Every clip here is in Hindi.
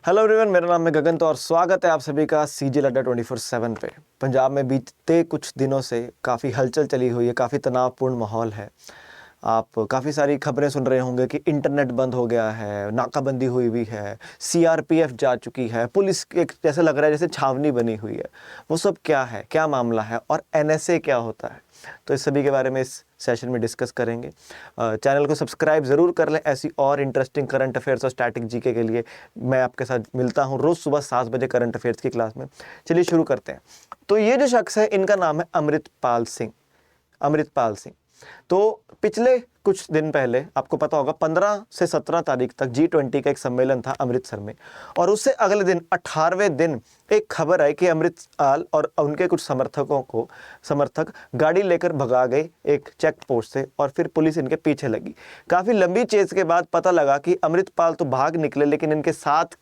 हेलो एवरीवन, मेरा नाम है गगन और स्वागत है आप सभी का सीजी अड्डा 24/7 पे। पंजाब में बीते कुछ दिनों से काफ़ी हलचल चली हुई है, काफ़ी तनावपूर्ण माहौल है। आप काफ़ी सारी खबरें सुन रहे होंगे कि इंटरनेट बंद हो गया है, नाकाबंदी हुई हुई है, सीआरपीएफ जा चुकी है, पुलिस एक जैसे लग रहा है जैसे छावनी बनी हुई है। वो सब क्या है, क्या मामला है और एनएसए क्या होता है, तो इस सभी के बारे में इस सेशन में डिस्कस करेंगे। चैनल को सब्सक्राइब ज़रूर कर लें ऐसी और इंटरेस्टिंग करंट अफेयर्स और स्टैटिक जीके के लिए। मैं आपके साथ मिलता हूं रोज़ सुबह 7 बजे करंट अफेयर्स की क्लास में। चलिए शुरू करते हैं। तो ये जो शख्स है, इनका नाम है अमृतपाल सिंह। अमृतपाल सिंह तो पिछले कुछ दिन पहले आपको पता होगा 15 से 17 तारीख तक G20 का एक सम्मेलन था अमृतसर में, और उससे अगले दिन 18वें दिन एक खबर आई कि अमृतपाल और उनके कुछ समर्थक गाड़ी लेकर भगा गए एक चेक पोस्ट से, और फिर पुलिस इनके पीछे लगी। काफ़ी लंबी चेज़ के बाद पता लगा कि अमृतपाल तो भाग निकले, लेकिन इनके साथ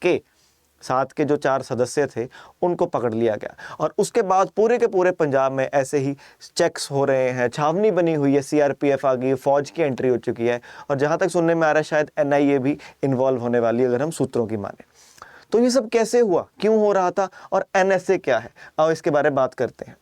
के जो 4 सदस्य थे उनको पकड़ लिया गया। और उसके बाद पूरे के पूरे पंजाब में ऐसे ही चेक्स हो रहे हैं, छावनी बनी हुई है, सीआरपीएफ आ गई, फौज की एंट्री हो चुकी है, और जहां तक सुनने में आ रहा है शायद एनआईए भी इन्वॉल्व होने वाली है, अगर हम सूत्रों की माने। तो ये सब कैसे हुआ, क्यों हो रहा था, और एनएसए क्या है, आओ इसके बारे में बात करते हैं।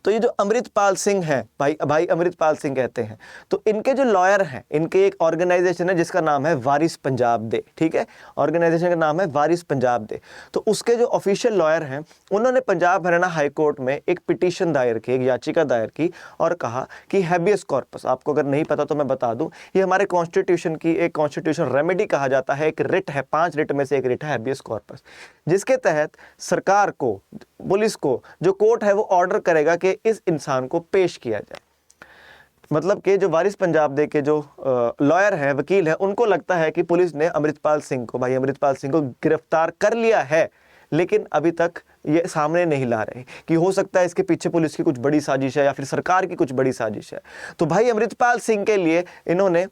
तो ये जो अमृतपाल सिंह हैं, भाई अमृतपाल सिंह कहते हैं, तो इनके जो लॉयर हैं, इनके एक ऑर्गेनाइजेशन है जिसका नाम है वारिस पंजाब दे। ठीक है, ऑर्गेनाइजेशन का नाम है वारिस पंजाब दे। तो उसके जो ऑफिशियल लॉयर हैं, उन्होंने पंजाब हरियाणा हाई कोर्ट में एक पिटीशन दायर की, एक याचिका दायर की, और कहा कि हैबियस कॉर्पस, आपको अगर नहीं पता तो मैं बता दूं, ये हमारे कॉन्स्टिट्यूशन की एक कॉन्स्टिट्यूशन रेमेडी कहा जाता है, एक रिट है, 5 रिट में से एक रिट है हैबियस कॉर्पस, जिसके तहत सरकार को, पुलिस को, जो कोर्ट है वो ऑर्डर करेगा कि इस इंसान को पेश किया जाए। मतलब कि जो वारिस पंजाब दे के जो लॉयर हैं, वकील हैं, उनको लगता है कि पुलिस ने अमृतपाल सिंह को, भाई अमृतपाल सिंह को गिरफ्तार कर लिया है, लेकिन अभी तक ये सामने नहीं ला रहे कि हो सकता है इसके पीछे पुलिस की कुछ बड़ी साजिश है या फिर सरकार की कुछ बड़ी साजिश है। तो भाई अमृतपाल सिंह के लिए इन्होंने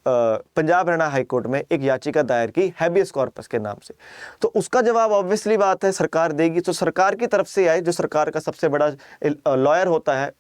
पंजाब हरियाणा हाई कोर्ट में एक याचिका दायर की हैबियस कॉर्पस के नाम से। तो उसका जवाब ऑब्वियसली बात है सरकार देगी। तो सरकार की तरफ से आए, जो सरकार का सबसे बड़ा लॉयर होता है,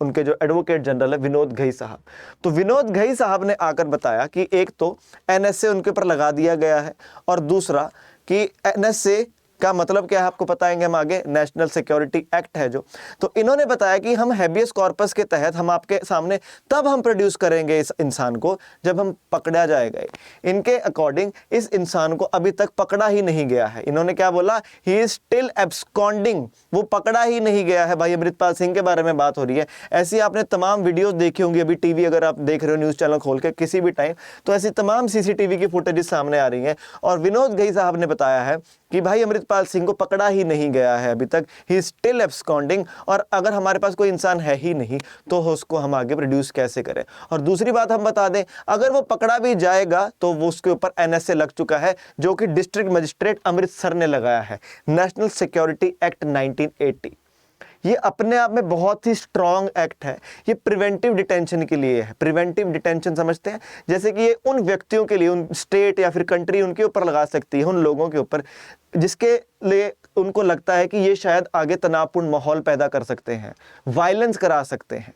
उनके जो एडवोकेट जनरल है विनोद घई साहब, तो विनोद घई साहब ने आकर बताया कि एक तो एनएसए उनके ऊपर लगा दिया गया है, और दूसरा कि एनएसए का मतलब क्या है आपको बताएंगे हम आगे, नेशनल सिक्योरिटी एक्ट है जो। तो इन्होंने बताया कि हम हैबियस कॉर्पस के तहत हम आपके सामने तब हम प्रोड्यूस करेंगे इस इंसान को जब हम पकड़ा जाएगा। इनके अकॉर्डिंग इस इंसान को अभी तक पकड़ा ही नहीं गया है। इन्होंने क्या बोला, ही इज स्टिल एब्सकॉन्डिंग, वो पकड़ा ही नहीं गया है। भाई अमृतपाल सिंह के बारे में बात हो रही है। ऐसी आपने तमाम वीडियोस देखी होंगी, अभी टीवी अगर आप देख रहे हो न्यूज़ चैनल खोल के किसी भी टाइम, तो ऐसी तमाम सीसीटीवी की फुटेजेस सामने आ रही हैं। और विनोद घई साहब ने बताया है कि भाई अमृतपाल सिंह को पकड़ा ही नहीं गया है अभी तक, ही स्टिल एब्सकॉन्डिंग, और अगर हमारे पास कोई इंसान है ही नहीं तो उसको हम आगे प्रोड्यूस कैसे करें। और दूसरी बात हम बता दें, अगर वो पकड़ा भी जाएगा तो वो उसके ऊपर एनएसए लग चुका है, जो कि डिस्ट्रिक्ट मजिस्ट्रेट अमृतसर ने लगाया है, नेशनल सिक्योरिटी एक्ट 1980। ये अपने आप में बहुत ही स्ट्रॉन्ग एक्ट है। ये प्रिवेंटिव डिटेंशन के लिए है। प्रिवेंटिव डिटेंशन समझते हैं, जैसे कि ये उन व्यक्तियों के लिए, उन स्टेट या फिर कंट्री उनके ऊपर लगा सकती है, उन लोगों के ऊपर जिसके लिए उनको लगता है कि ये शायद आगे तनावपूर्ण माहौल पैदा कर सकते हैं, वायलेंस करा सकते हैं,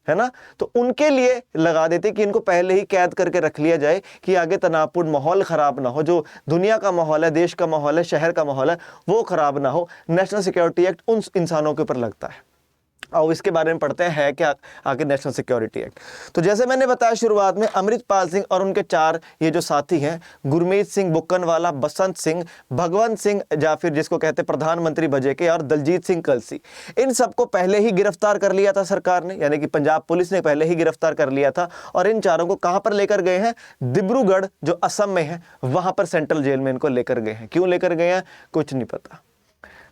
है ना। तो उनके लिए लगा देते कि इनको पहले ही कैद करके रख लिया जाए कि आगे तनावपूर्ण माहौल खराब ना हो, जो दुनिया का माहौल है, देश का माहौल है, शहर का माहौल है, वो खराब ना हो। नेशनल सिक्योरिटी एक्ट उन इंसानों के ऊपर लगता है। और इसके बारे में पढ़ते हैं क्या आगे नेशनल सिक्योरिटी एक्ट। तो जैसे मैंने बताया शुरुआत में, अमृतपाल सिंह और उनके 4 ये जो साथी हैं, गुरमीत सिंह बुक्कनवाला, बसंत सिंह, भगवंत सिंह जाफिर जिसको कहते हैं प्रधानमंत्री बजेके, और दलजीत सिंह कलसी, इन सबको पहले ही गिरफ्तार कर लिया था सरकार ने, यानी कि पंजाब पुलिस ने पहले ही गिरफ्तार कर लिया था। और इन चारों को कहां पर लेकर गए हैं, डिब्रूगढ़ जो असम में है, वहां पर सेंट्रल जेल में इनको लेकर गए हैं। क्यों लेकर गए हैं कुछ नहीं पता।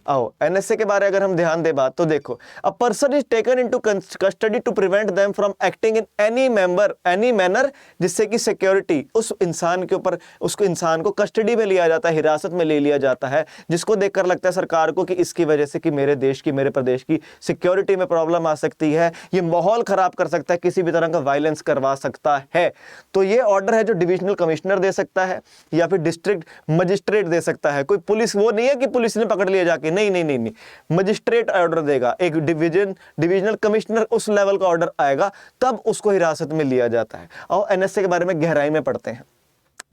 आओ एनएसए के बारे अगर हम ध्यान दे बात, तो देखो, a person is taken into custody to prevent them from acting in any manner, जिससे कि सिक्योरिटी उस इंसान के ऊपर, उसको इंसान को कस्टडी में लिया जाता है, हिरासत में ले लिया जाता है, जिसको देखकर लगता है सरकार को कि इसकी वजह से कि मेरे देश की, मेरे प्रदेश की सिक्योरिटी में प्रॉब्लम आ सकती है, ये माहौल खराब कर सकता है, किसी भी तरह का वायलेंस करवा सकता है। तो ये ऑर्डर है जो डिविजनल कमिश्नर दे सकता है या फिर डिस्ट्रिक्ट मजिस्ट्रेट दे सकता है। कोई पुलिस, वो नहीं है कि पुलिस ने पकड़ लिया जाके, नहीं, मजिस्ट्रेट ऑर्डर देगा, एक डिविजनल कमिश्नर उस लेवल का ऑर्डर आएगा, तब उसको हिरासत में लिया जाता है। और एनएसए के बारे में गहराई में पढ़ते हैं।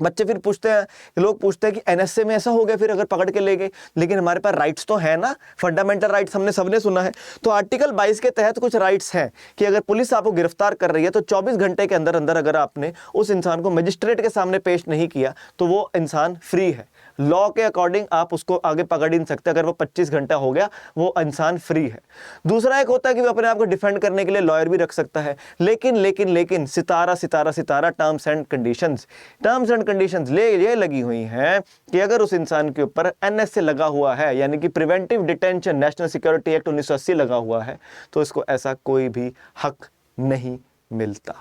बच्चे फिर पूछते हैं, लोग पूछते हैं कि एनएसए में ऐसा हो गया फिर अगर पकड़ के ले गए, लेकिन हमारे पास राइट्स तो है ना, फंडामेंटल राइट्स हमने सबने सुना है। तो आर्टिकल 22 के तहत कुछ राइट्स हैं कि अगर पुलिस आपको गिरफ्तार कर रही है तो 24 घंटे के अंदर अंदर अगर आपने उस इंसान को मजिस्ट्रेट के सामने पेश नहीं किया तो वो इंसान फ्री है। लॉ के अकॉर्डिंग आप उसको आगे पकड़ ही नहीं सकते, अगर वो 25 घंटा हो गया वो इंसान फ्री है। दूसरा एक होता है कि वो अपने आप को डिफेंड करने के लिए लॉयर भी रख सकता है, लेकिन सितारा टर्म्स एंड कंडीशंस ये लगी हुई हैं कि अगर उस इंसान के ऊपर एनएसए लगा हुआ है, यानी कि preventive detention national security act 1980 लगा हुआ है, तो इसको ऐसा कोई भी हक नहीं मिलता।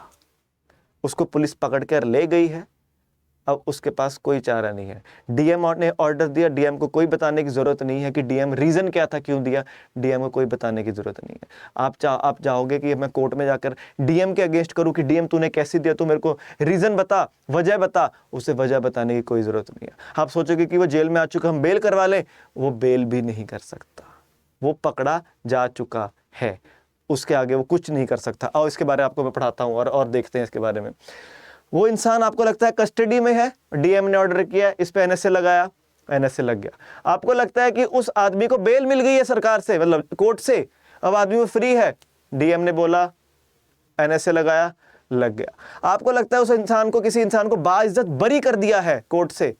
उसको पुलिस पकड़ कर ले गई है, अब उसके पास कोई चारा नहीं है। डीएम ने ऑर्डर दिया, डीएम को कोई बताने की जरूरत नहीं है कि डीएम रीजन क्या था, क्यों दिया, डीएम को कोई बताने की जरूरत नहीं है। आप चाहोगे कि मैं कोर्ट में जाकर डीएम के अगेंस्ट करूं कि डीएम तूने कैसे दिया, तू मेरे को रीजन बता, वजह बता, उसे वजह बताने की कोई जरूरत नहीं है। आप सोचोगे कि वो जेल में आ चुका, हम बेल करवा लें, वो बेल भी नहीं कर सकता, वो पकड़ा जा चुका है, उसके आगे वो कुछ नहीं कर सकता। और इसके बारे में आपको मैं पढ़ाता हूँ और देखते हैं इसके बारे में। वो इंसान आपको लगता है कस्टडी में है, डीएम ने ऑर्डर किया, इस पे एनएसए लगाया, एनएसए लग गया। आपको लगता है कि उस आदमी को बेल मिल गई है सरकार से, मतलब कोर्ट से, अब आदमी वो फ्री है, डीएम ने बोला, एनएसए लगाया, लग गया। आपको लगता है उस इंसान को, किसी इंसान को बाइज्जत बरी कर दिया है कोर्ट से,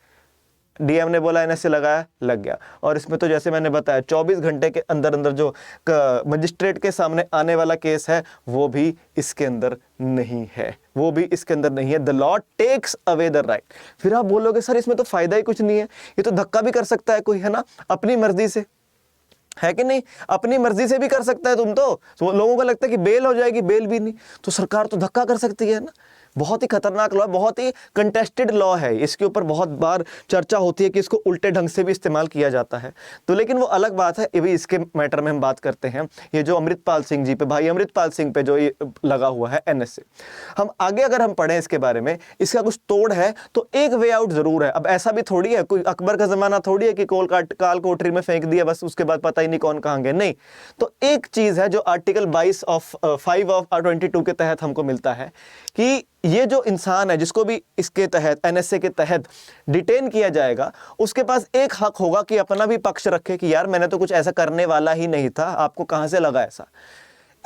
डीएम ने बोला, एनएसए लगाया, लग गया। और इसमें तो जैसे मैंने बताया 24 घंटे के अंदर अंदर जो मजिस्ट्रेट के सामने आने वाला केस है वो भी इसके अंदर नहीं है, वो भी इसके अंदर नहीं है। The law takes away the right. फिर आप बोलोगे सर इसमें तो फायदा ही कुछ नहीं है, ये तो धक्का भी कर सकता है कोई, है ना, अपनी मर्जी से, है कि नहीं, अपनी मर्जी से भी कर सकता है। तुम तो लोगों को लगता है कि बेल हो जाएगी, बेल भी नहीं, तो सरकार तो धक्का कर सकती है ना। बहुत ही खतरनाक लॉ, बहुत ही कंटेस्टेड लॉ है, इसके ऊपर बहुत बार चर्चा होती है कि इसको उल्टे ढंग से भी इस्तेमाल किया जाता है, तो लेकिन वो अलग बात है। अभी इसके मैटर में हम बात करते हैं, ये जो अमृतपाल सिंह जी पे, भाई अमृतपाल सिंह पे जो ये लगा हुआ है एनएसए, हम आगे अगर हम पढ़ें इसके बारे में, इसका कुछ तोड़ है तो एक वे आउट जरूर है। अब ऐसा भी थोड़ी है, कोई अकबर का जमाना थोड़ी है कि काल कोठरी में फेंक दिया बस, उसके बाद पता ही नहीं कौन कहाँ गए, नहीं। तो एक चीज है जो आर्टिकल 5 ऑफ 22 के तहत हमको मिलता है कि ये जो इंसान है जिसको भी इसके तहत, एनएसए के तहत डिटेन किया जाएगा, उसके पास एक हक होगा कि अपना भी पक्ष रखे कि यार मैंने तो कुछ ऐसा करने वाला ही नहीं था, आपको कहां से लगा ऐसा।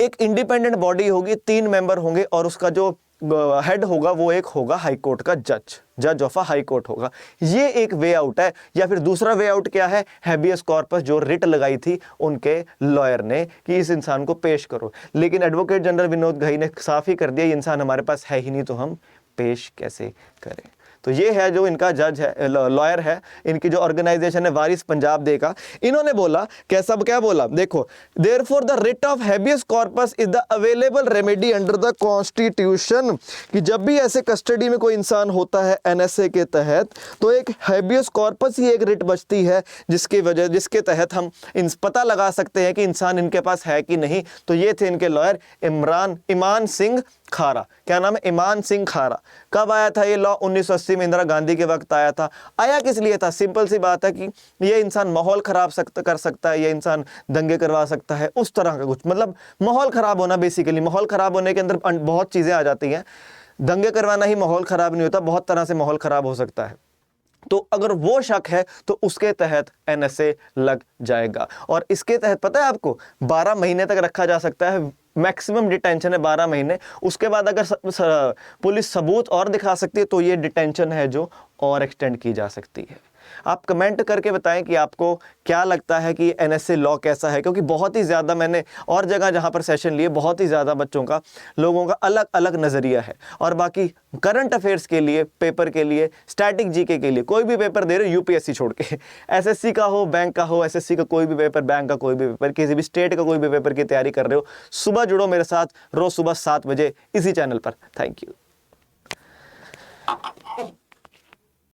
एक इंडिपेंडेंट बॉडी होगी, 3 मेंबर होंगे, और उसका जो हेड होगा वो एक होगा हाई कोर्ट का जज ऑफ अ हाई कोर्ट होगा। ये एक वे आउट है। या फिर दूसरा वे आउट क्या है, हैबियस कॉर्पस, जो रिट लगाई थी उनके लॉयर ने कि इस इंसान को पेश करो, लेकिन एडवोकेट जनरल विनोद घई ने साफ ही कर दिया ये इंसान हमारे पास है ही नहीं, तो हम पेश कैसे करें। तो ये है जो इनका जज है, लॉयर है, इनकी जो ऑर्गेनाइजेशन है वारिस पंजाब दे का, इन्होंने बोला कैसा, क्या बोला, देखो, therefore the writ of habeas corpus is the available remedy under the constitution, कि जब भी ऐसे कस्टडी में कोई इंसान होता है एनएसए के तहत, तो एक हैबियस कॉर्पस ही एक रिट बचती है जिसके तहत हम पता लगा सकते हैं कि इंसान इनके पास है कि नहीं। तो ये थे इनके लॉयर ईमान सिंह खारा। क्या नाम है, ईमान सिंह खारा। कब आया था ये लॉ, 1980 में इंदिरा गांधी के वक्त आया था। आया किस लिए था, सिंपल सी बात है कि ये इंसान माहौल खराब कर सकता है, ये इंसान दंगे करवा सकता है, उस तरह का कुछ, मतलब माहौल खराब होना, बेसिकली माहौल खराब होने के अंदर बहुत चीजें आ जाती हैं। दंगे करवाना ही माहौल खराब नहीं होता, बहुत तरह से माहौल खराब हो सकता है। तो अगर वो शक है तो उसके तहत एनएसए लग जाएगा। और इसके तहत पता है आपको 12 महीने तक रखा जा सकता है, मैक्सिमम डिटेंशन है 12 महीने। उसके बाद अगर पुलिस सबूत और दिखा सकती है तो ये डिटेंशन है जो और एक्सटेंड की जा सकती है। आप कमेंट करके बताएं कि आपको क्या लगता है कि एनएसए लॉ कैसा है, क्योंकि बहुत ही ज़्यादा मैंने और जगह जहां पर सेशन लिए, बहुत ही ज़्यादा बच्चों का, लोगों का अलग अलग नज़रिया है। और बाकी करंट अफेयर्स के लिए, पेपर के लिए, स्टैटिक जीके के लिए, कोई भी पेपर दे रहे हो यूपीएससी छोड़ के, एसएससी का हो, बैंक का हो, एसएससी का कोई भी पेपर, बैंक का कोई भी पेपर, किसी भी स्टेट का कोई भी पेपर की तैयारी कर रहे हो, सुबह जुड़ो मेरे साथ रोज़ सुबह 7 बजे इसी चैनल पर। Thank you.